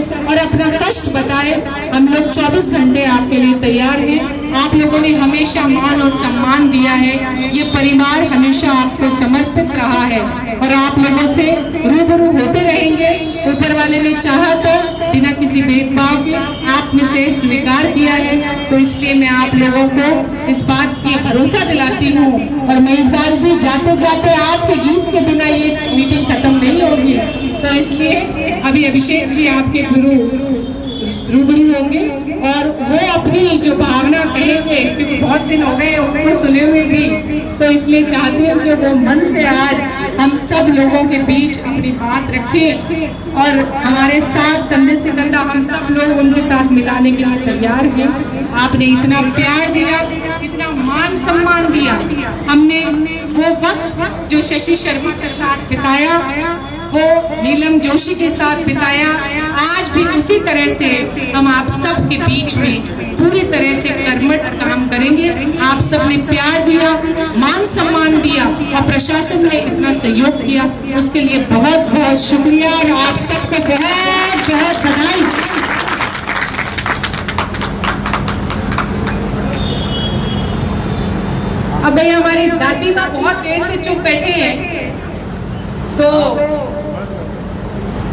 कष्ट बताए, हम लोग 24 घंटे आपके लिए तैयार हैं। आप लोगों ने हमेशा मान और सम्मान दिया है, ये परिवार हमेशा आपको समर्पित रहा है और आप लोगों से रूबरू होते रहेंगे। ऊपर वाले ने चाहा तो बिना किसी भेदभाव के आप में से स्वीकार किया है, तो इसलिए मैं आप लोगों को इस बात की भरोसा दिलाती हूँ। और महेशपाल जी, जाते जाते आपके गीत के बिना ये मीटिंग खत्म नहीं होगी, तो इसलिए अभी अभिषेक जी आपके गुरु रूबरू होंगे और वो अपनी जो भावना कहेंगे, क्योंकि बहुत दिन हो गए उनको सुने हुए भी, तो इसलिए चाहती हूँ कि वो मन से आज हम सब लोगों के बीच अपनी बात रखें और हमारे साथ कंधे से कंधा हम सब लोग उनके साथ मिलाने के लिए तैयार हैं। आपने इतना प्यार दिया, इतना मान सम्मान दिया, हमने वो वक्त जो शशि शर्मा के साथ बिताया, वो नीलम जोशी के साथ बिताया, आज भी उसी तरह से हम आप सब के बीच में पूरी तरह से कर्मठ काम करेंगे। आप सब ने प्यार दिया, मान सम्मान दिया और प्रशासन ने इतना सहयोग किया, उसके लिए बहुत बहुत शुक्रिया और आप सबको बहुत बहुत बधाई। अब भाई हमारी दादी माँ बहुत देर से चुप बैठे हैं, तो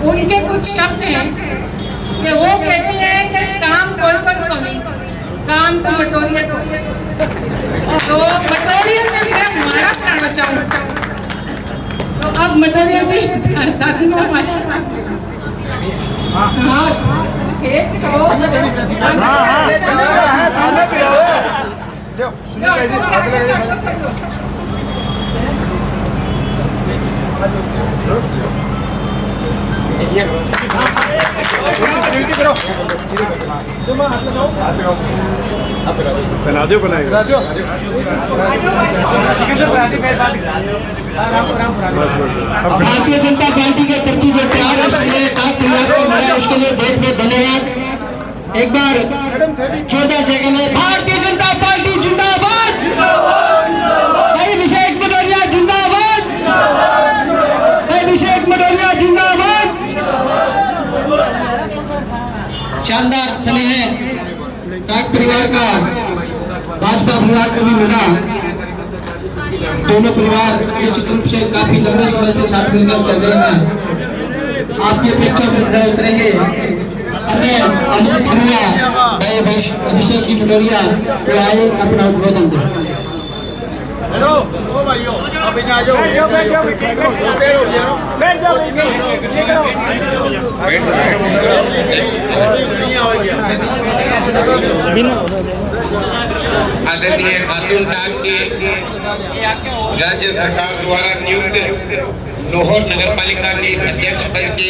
उनके कुछ शब्द हैं कि वो कहती हैं कि काम कोई कमी, काम तो मटोरिया को, तो मटोरिया से मैं हमारा प्राण बचाऊं। तो अब मटोरिया जी, दादी माँ भारतीय जनता पार्टी के प्रति जो प्यार और स्नेह का परिवार को मिला, उसके लिए बहुत बहुत धन्यवाद। एक बार जोरदार जय में भारतीय जनता पार्टी जिंदाबाद, भाई अभिषेक मटोरिया जिंदाबाद, भाई अभिषेक मटोरिया जिंदाबाद। शानदार स्नेह काक परिवार का भाजपा परिवार को भी मिला। दोनों परिवार निश्चित रूप से काफी लंबे समय से साथ मिलकर चल रहे हैं। आपकी अपेक्षा पर खड़े उतरेंगे। हमें आमंत्रित करूंगा भाई अभिषेक जी मटोरिया वो आए अपना उद्बोधन दें। आदरणीय खातून टाक के राज्य सरकार द्वारा नियुक्त लाहौर नगर पालिका के इस अध्यक्ष पद के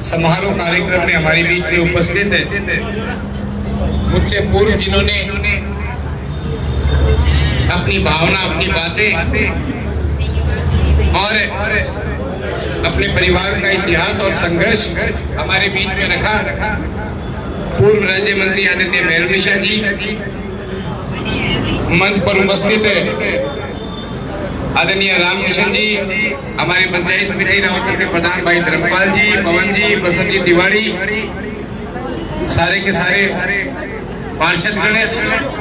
समारोह कार्यक्रम में हमारे बीच में उपस्थित है। मुझसे पूर्व जिन्होंने अपनी भावना, अपनी बातें और अपने परिवार का इतिहास और संघर्ष हमारे बीच में रखा, पूर्व राज्य मंत्री आदरणीय मेहरुनिशा जी, मंच पर उपस्थित आदरणीय रामकिशन जी, हमारे पंचायत समिति रावतसर के प्रधान भाई धर्मपाल जी, पवन जी, बसंत जी तिवारी, सारे के सारे पार्षदगण,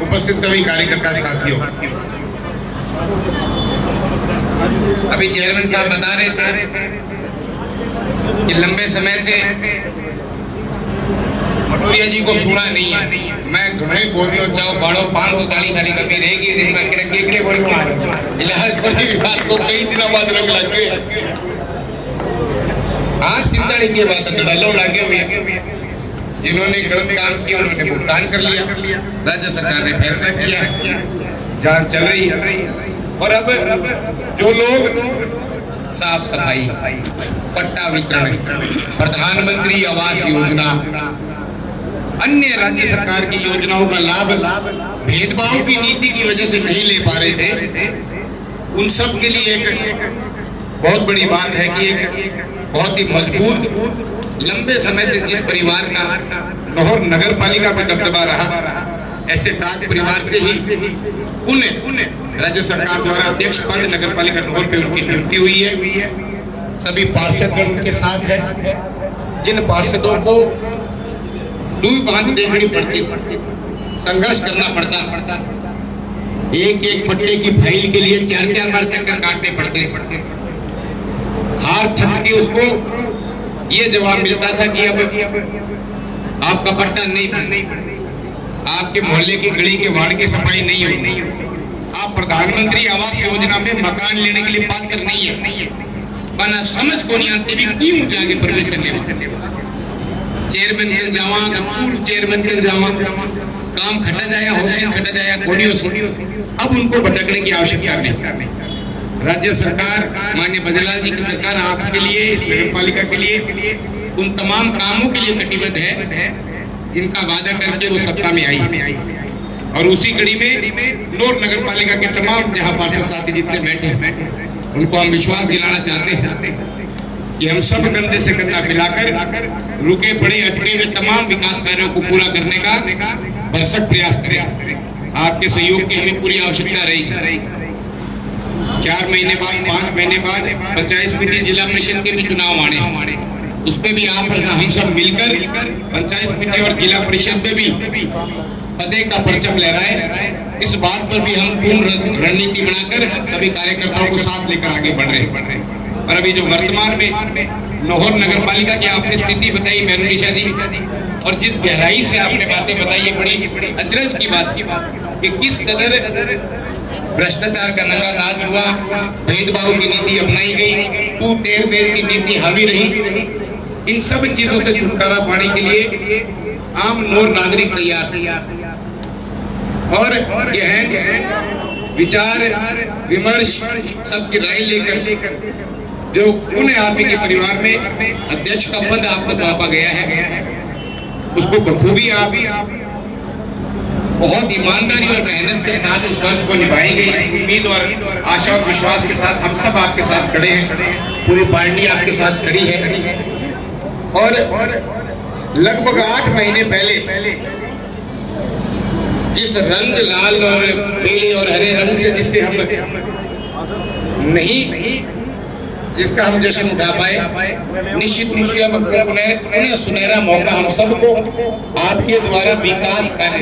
उपस्थित सभी कार्यकर्ता साथियों। अभी चेयरमैन साहब बता रहे थे कि लंबे समय से मटोरिया जी को सुना नहीं है। मैं घणे बोलियो चाहो बाड़ो 540 साल कभी रहेगी दिन में केकड़े बोलूं इलाज पर भी बात को कई दिनों बाद रोग लग गए। हाँ, चिंता नहीं की बात है, डलो लगे हुए जिन्होंने गलत काम किया उन्होंने भुगतान कर लिया। राज्य सरकार ने फैसला किया, जांच चल रही है। और अब जो लोग साफ सफाई, पट्टा वितरण, प्रधानमंत्री आवास योजना, अन्य राज्य सरकार की योजनाओं का लाभ भेदभाव की नीति की वजह से नहीं ले पा रहे थे, उन सब के लिए एक बहुत बड़ी बात है कि एक बहुत ही मजबूत, लंबे समय से जिस परिवार का लाहौर नगर पालिका में दबदबा रहा, ऐसे टाक परिवार से ही उन्हें राज्य सरकार द्वारा अध्यक्ष पद नगर पालिका लाहौर पे उनकी नियुक्ति हुई है। सभी पार्षदगण उनके साथ है। जिन पार्षदों को डूब बांध देखनी पड़ती थी, संघर्ष करना पड़ता था, एक एक पट्टे की फाइल के लिए 4-4 बार चक्कर काटने पड़ते थे। हार थक के उसको ये जवाब मिलता था कि अब आपका पट्टा नहीं, आपके मोहल्ले की गली के वार्ड की सफाई नहीं होगी, आप प्रधानमंत्री आवास योजना में मकान लेने के लिए पात्र नहीं है, बना समझ को नहीं आते भी क्यों जाके परमिशन ले चेयरमैन के जावा, पूर्व चेयरमैन के जावा, काम खटा जाया, होशियार खटा जाया, कोनियों से अब उनको भटकने की आवश्यकता नहीं। राज्य सरकार, माननीय बजरलाल जी की सरकार आपके लिए, इस नगर पालिका के लिए उन तमाम कामों के लिए कटिबद्ध है जिनका वादा करके वो सत्ता में आई। और उसी कड़ी में नौर नगर पालिका के तमाम जहां पार्षद साथी जितने बैठे हैं उनको हम विश्वास दिलाना चाहते हैं कि हम सब कंधे से कंधा मिलाकर रुके पड़े अटके हुए तमाम विकास कार्यों को पूरा करने का भरसक प्रयास करें। आपके सहयोग की हमें पूरी आवश्यकता रहेगी। 4 महीने बाद, 5 महीने बाद पंचायत समिति, जिला परिषद के भी चुनाव आने, उसमें भी आप हम सब मिलकर पंचायत समिति और जिला परिषद में भी फतेह का परचम लहराए। इस बात पर भी हम पूर्ण रणनीति बनाकर सभी कार्यकर्ताओं को साथ लेकर आगे बढ़ रहे हैं। और अभी जो वर्तमान में लाहौर नगर पालिका की आपने स्थिति बताई मेहरुनिशा जी, और जिस गहराई से आपने बातें बताई है, बड़ी अचरज की बात कि किस कदर भ्रष्टाचार का नंगा नाच हुआ, भेदभाव की नीति अपनाई गई, तू टेर मेर की नीति हावी रही। इन सब चीजों से छुटकारा पाने के लिए आम नौर नागरिक तैयार और गहन विचार विमर्श सबकी राय लेकर जो उन्हें आपके परिवार में अध्यक्ष का पद आपको सौंपा गया है, उसको बखूबी आप बहुत ईमानदारी और मेहनत के साथ उस वर्ष को निभाई गई। इस उम्मीद और आशा और विश्वास के साथ हम सब आपके साथ खड़े हैं, पूरी पार्टी आपके साथ खड़ी है। और लगभग 8 महीने पहले जिस रंग लाल और पीले और हरे रंग से जिसका हम जश्न उठा पाए, निश्चित रूप से उन्हें सुनहरा मौका हम सबको आपके द्वारा विकास कार्य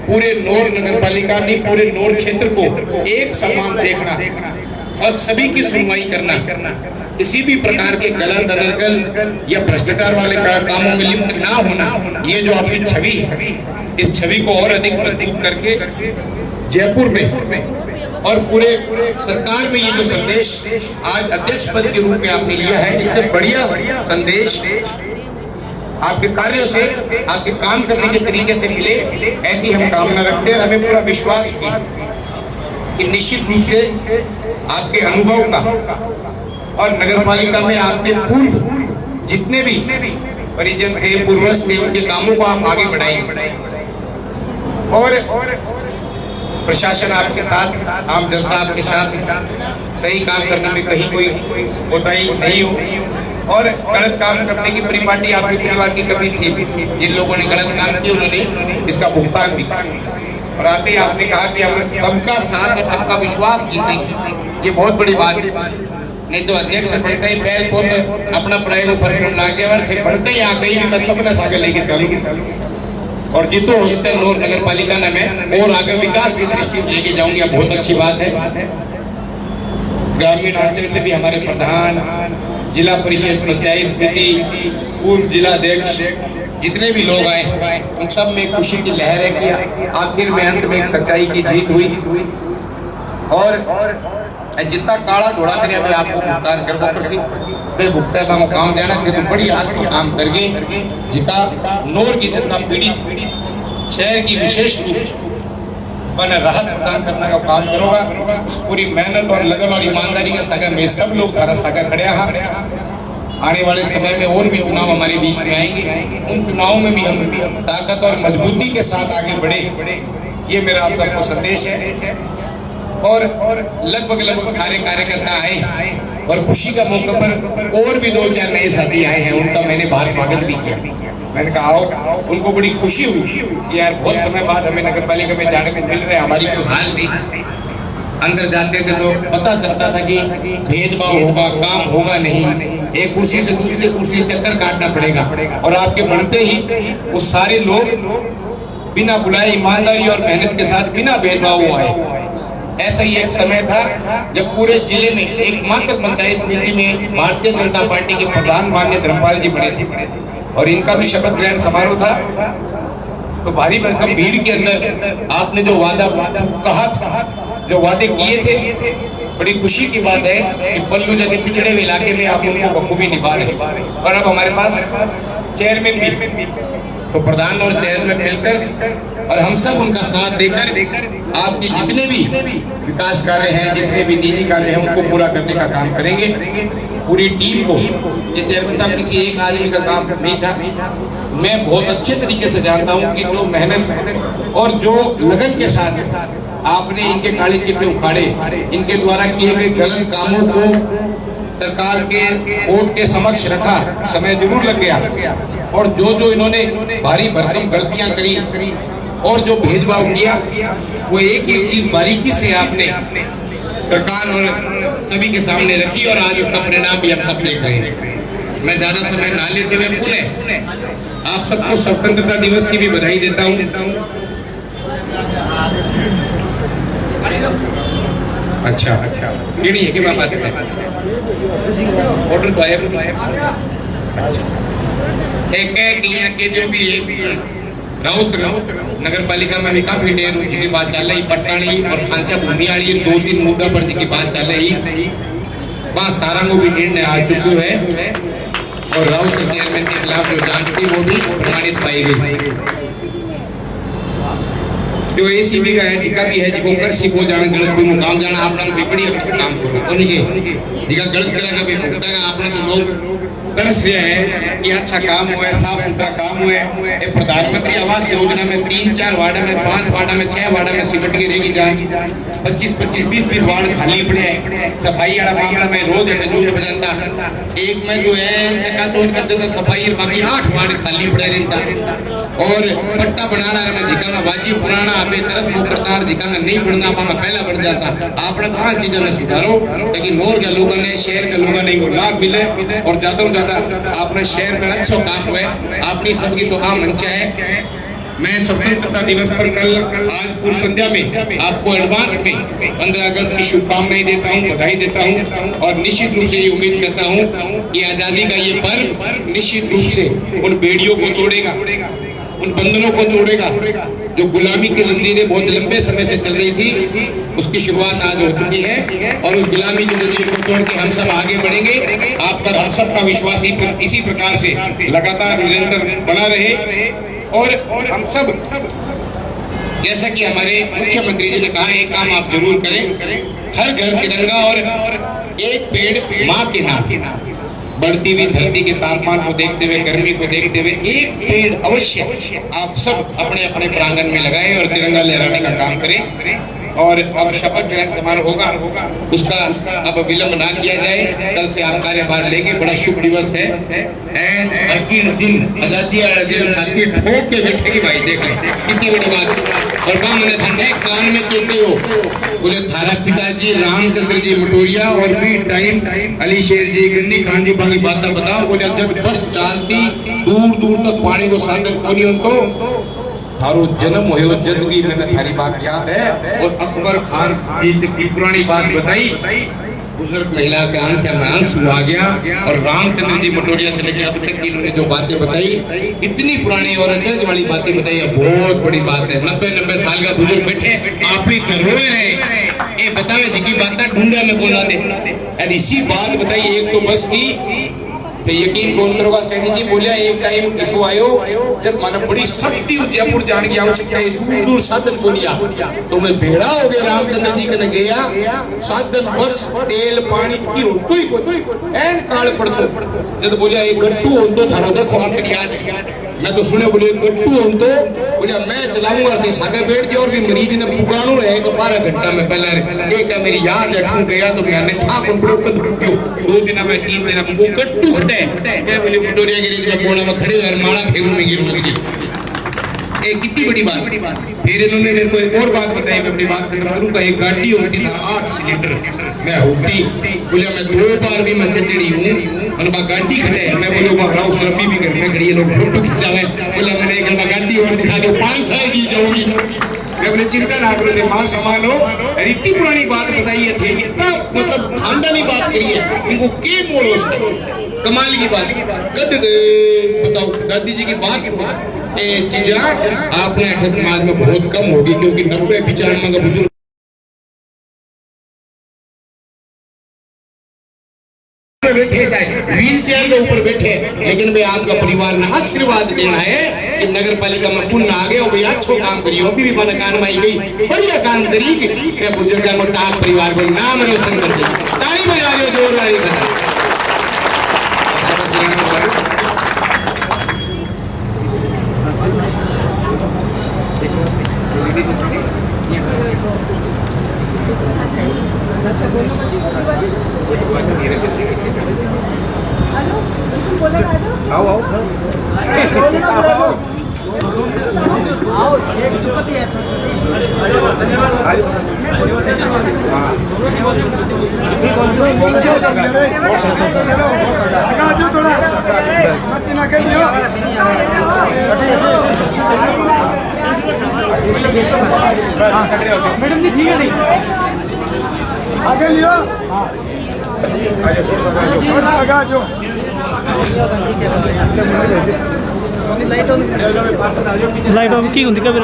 पूरे नौर नगर पालिका में, पूरे नौर क्षेत्र को एक समान देखना और सभी की सुनवाई करना, किसी भी प्रकार के गलत अनर्गल या भ्रष्टाचार वाले कामों में लिप्त ना होना, ये जो आपकी छवि है, इस छवि को और अधिक मजबूत करके जयपुर में और पूरे सरकार में ये जो संदेश आज अध्यक्ष पद के रूप में आपने लिया है, इससे बढ़िया संदेश आपके कार्यों से, आपके काम करने के तरीके से मिले, ऐसी हम कामना रखते हैं। हमें पूरा विश्वास कि निश्चित रूप से आपके अनुभव का और नगर पालिका में आपके पूर्व जितने भी परिजन थे, पूर्वज थे, उनके कामों को आप आगे बढ़ाएंगे और प्रशासन आपके साथ, आम जनता आपके साथ सही काम करने में कहीं कोई कोताही नहीं हो। और गलत काम करने की परिपाटी आपके परिवार की कभी थी, जिन लोगों ने गलत काम किया उन्होंने इसका भुगतान भी किया। और आते ही आपने कहा कि हम सबका साथ और सबका विश्वास जीतेंगे, ये बहुत बड़ी बात है। नहीं तो अध्यक्ष पढ़ते ही पहल पोत अपना पढ़ाई ऊपर करना के और पढ़ते ही आ गई भी मैं सबने आगे लेके चलूंगी और जितो उसके नौर नगर पालिका में और आगे विकास की दृष्टि लेके जाऊंगी। बहुत अच्छी बात है। ग्रामीण अंचल से भी हमारे प्रधान, जिला परिषद, पंचायत समिति, पूर्व जिलाध्यक्ष, जितने भी लोग आए उन सब में खुशी की लहर है कि आखिर में अंत में एक सच्चाई की जीत हुई। और जितना काला घोड़ा करे आपको भुगतान कर दो भुगता काम देना तो बड़ी आज काम करके जितना नौर की जितना पीड़ित शहर की विशेष रूप में राहत प्रदान करने का काम करूँगा। पूरी मेहनत और लगन और ईमानदारी का सागर में सब लोग धारा सागर खड़े हैं। आने वाले समय में और भी चुनाव हमारे बीच में आएंगे, उन चुनावों में भी हम ताकत और मजबूती के साथ आगे बढ़े, ये मेरा आप सबको संदेश है। और लगभग सारे कार्यकर्ता आए और खुशी का मौके पर और भी 2-4 नए साथी आए हैं, उनका मैंने बाहर स्वागत भी किया। मैंने कहा आओ, उनको बड़ी खुशी हुई कि यार बहुत समय बाद हमें नगर पालिका में जाने को मिल रहा है। हमारी कोई हाल नहीं, अंदर जाते थे तो पता चलता था कि भेदभाव होगा, काम होगा नहीं, एक कुर्सी से दूसरी कुर्सी चक्कर काटना पड़ेगा। और आपके बढ़ते ही वो सारे लोग बिना बुलाए ईमानदारी और मेहनत के साथ बिना भेदभाव आए। ऐसा ही एक समय था जब पूरे जिले में एकमात्र पंचायत समिति में भारतीय जनता पार्टी के प्रधान माननीय धर्मपाल जी बने थे और इनका भी शपथ ग्रहण समारोह था। तो भारी भरकम भीड़ के अंदर आपने जो वादा कहा था, जो वादे किए थे, बड़ी खुशी की बात है कि पल्लू जैसे पिछड़े हुए इलाके में आप उनको बखूबी निभा रहे। और अब हमारे पास चेयरमैन भी, तो प्रधान और चेयरमैन मिलकर और हम सब उनका साथ देकर आपके जितने भी विकास कार्य हैं, जितने भी निजी कार्य हैं, उनको पूरा करने का काम करेंगे। पूरी टीम को, ये चेयरमैन साहब किसी एक आदमी का काम नहीं था, मैं बहुत अच्छे तरीके से जानता हूँ कि जो मेहनत और जो लगन के साथ आपने इनके काले चिट्ठे उखाड़े, इनके द्वारा किए गए गलत कामों को सरकार के कोर्ट के समक्ष रखा, समय जरूर लग गया। और जो इन्होंने भारी भरकम गलतियां करी और जो भेदभाव किया, वो एक एक चीज बारीकी से आपने सरकार और सभी के सामने रखी और आज उसका परिणाम भी हम सब देख रहे हैं। मैं ज्यादा समय ना लेते हुए पुनः आप सबको स्वतंत्रता दिवस की भी बधाई देता हूँ। अच्छा केड़ी है कि बात है ऑर्डर तो आया। अच्छा एक है कि यहाँ के जो भी एक राउस नगर पालिका में भी काफी ढेर रुचि की बात चल रही, पट्टानी और खांचा भूमि वाली 2-3 मुद्दा पर जी की बात चल रही, वहाँ सारा को भी निर्णय आ चुके हैं और राउस चेयरमैन के खिलाफ जो जांच थी वो भी प्रमाणित पाई गई। जो एसीबी का है टीका भी है जिको कृषि को जाना गलत भी मुकाम जाना आपने भी बड़ी अच्छा काम करो तो नहीं जिका गलत करेगा भी भुगता का आपने तो लोग तरस रहे हैं कि अच्छा काम हुआ है, साफ सुथरा काम हुआ है। ये प्रधानमंत्री आवास योजना में 3-4 वार्ड में, 5 वार्ड में, 6 वार्ड में सिमट की रहेगी जांच। 25-25, 20-20 वार्ड खाली पड़े हैं। सफाई वाला मामला में रोज हजूर बजाता, एक में जो है चकाचौंध करते तो सफाई बाकी 8 वार्ड खाली पड़े रहता। और पट्टा बनाना में जिकाना बाजी पुराना आपे तरस वो प्रकार जिकाना नहीं बढ़ना पाना पहला बढ़ जाता। आपने तो हर चीजों में सुधारो, लेकिन नोर के लोगों ने, शहर के लोगों ने इनको लाभ मिले और ज्यादा आपने शहर में अच्छा काम हुआ है। आपकी सबकी तो आम मंशा है। मैं स्वतंत्रता दिवस पर कल आज पूर्व संध्या में आपको एडवांस में 15 अगस्त की शुभकामनाएं देता हूं, बधाई देता हूं और निश्चित रूप से ये उम्मीद करता हूं कि आजादी का ये पर्व निश्चित रूप से उन बेड़ियों को तोड़ेगा, उन बंधनों को तोड़ेगा जो गुलामी की जंजीरें बहुत लंबे समय से चल रही थी, उसकी शुरुआत आज हो चुकी है और उस गुलामी की जंजीर को तोड़ के हम सब आगे बढ़ेंगे। आप पर हम सब का विश्वास इसी प्रकार से लगातार निरंतर बना रहे और हम सब, जैसा कि हमारे मुख्यमंत्री जी ने कहा, एक काम आप जरूर करें, हर घर तिरंगा और एक पेड़ माँ के नाम। बढ़ती हुई धरती के तापमान को देखते हुए, गर्मी को देखते हुए एक पेड़ अवश्य आप सब अपने अपने प्रांगण में लगाएं और तिरंगा लहराने का काम करें। और अब शपथ ग्रहण समारोह होगा, उसका अब विलंब ना किया जाए, कल से आप कार्यभार लेंगे। बड़ा शुभ दिवस है एंड सर्किन दिन आजादी दिन छाती ठोक के बैठेगी भाई, देख कितनी बड़ी बात। और काम मैंने ठंडे कान में कहते हो बोले थारा पिताजी रामचंद्र जी मटोरिया और भी टाइम अली शेर जी, गन्नी खान जी बाकी बातें बताओ। बोले जब बस चलती दूर दूर तक पानी को साधन को नहीं तो थारो जन्म हो जिंदगी में थारी बात याद है। और अकबर खान जी की पुरानी बात बताई, बुजुर्ग महिला के आंख में आंसू आ गया। और रामचंद्र जी मटोरिया से लेकर अब तक इन्होंने जो बातें बताई, इतनी पुरानी और अचरज वाली बातें बताई, बहुत बड़ी बात है। 90-90 साल का बुजुर्ग बैठे, आप ही कर रोए रहे, ये बतावे जी की बात ढूंढा में बोला दे। इसी बात बताई एक तो बस की तो यकीन कौन करोगा, सैनी जी बोलिया एक टाइम इसो आयो जब माना बड़ी सख्ती जयपुर जाने की आवश्यकता है, दूर दूर साधन को लिया तो मैं भेड़ा हो गया। रामचंद्र जी के गया साधन बस तेल पानी की हो तो ही एन काल पड़तो जब बोलिया एक गट्टू हो तो थारा देखो आप याद है, मैं तो सुने बोले गट्टू हो तो बोलिया मैं चलाऊंगा थे सागे बैठ गया और भी मरीज ने पुकानो है तो 12 घंटा में पहले एक है मेरी याद है ठूक गया तो मैंने ठाक बड़ो कद गयो 2 दिन में 3 दिन में वो गट्टू हटे मैं बोली विक्टोरिया गिरीज में कोना में खड़े और माला फेरू में गिरो। एक कितनी बड़ी बात फिर इन्होंने मेरे को एक और बात बताई, मैं अपनी बात खत्म करूँ का, एक गाड़ी होती था 8 सिलेंडर मैं होती, बोले मैं 2 बार भी मैं चंदेड़ी हूँ, मैंने गाड़ी खड़े है, मैं बोले वहाँ रबी भी घर में खड़ी है, लोग फोटो खिंचावे, बोले मैंने एक गाड़ी और दिखा दो 5 साल की जाऊंगी। मैं बोले चिंता ना करो, माँ समान हो, इतनी पुरानी बात बताई है, इतना मतलब खानदानी बात करी है, इनको के मोड़ो उसमें कमाल की बात कद बताओ दादी जी की बात चीजा आपने ऐसे समाज में बहुत कम होगी, क्योंकि 90-95 का बुजुर्ग बैठे जाए व्हील चेयर के ऊपर बैठे, लेकिन भाई आपका परिवार ने आशीर्वाद देना है कि नगर पालिका में पुण्य आ गए, भाई अच्छो काम करिए, अभी भी मन कान आई गई बढ़िया काम करी, मैं बुजुर्ग को टाप परिवार को नाम रोशन कर दी, ताली बजा रहे जोरदार करा। मैडम जी ठीक है नहीं आगे लियो लगा जो लाइट ऑन की होती कभी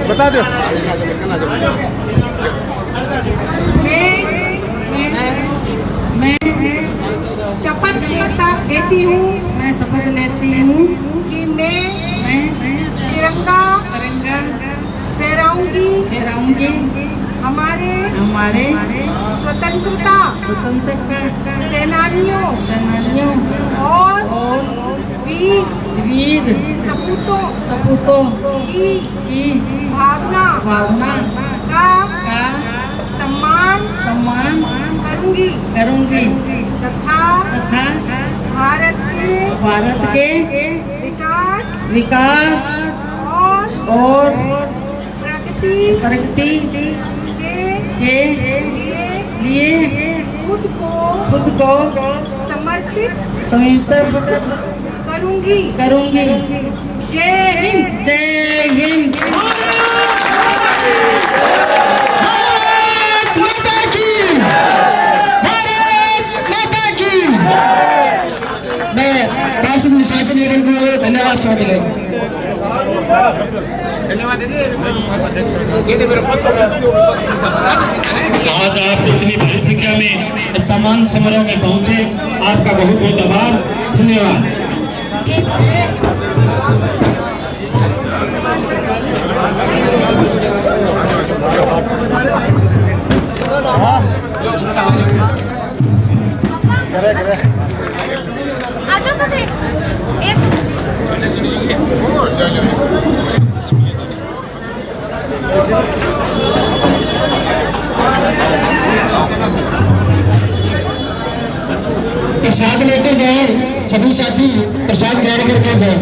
बता दो। मैं शपथ लेती हूँ, मैं शपथ लेती हूँ कि मैं तिरंगा फहराऊंगी हमारे स्वतंत्रता सेनानियों और वीर सपूतों की भावना का सम्मान करूंगी तथा भारत के विकास और प्रगति के लिए खुद को समर्पित करूंगी। जय हिंद। धन्यवाद आज आप इतनी बड़ी संख्या में सम्मान समारोह में पहुंचे, आपका बहुत बहुत आभार, धन्यवाद। प्रसाद लेकर जाए, सभी साथी प्रसाद ग्रहण करके जाए।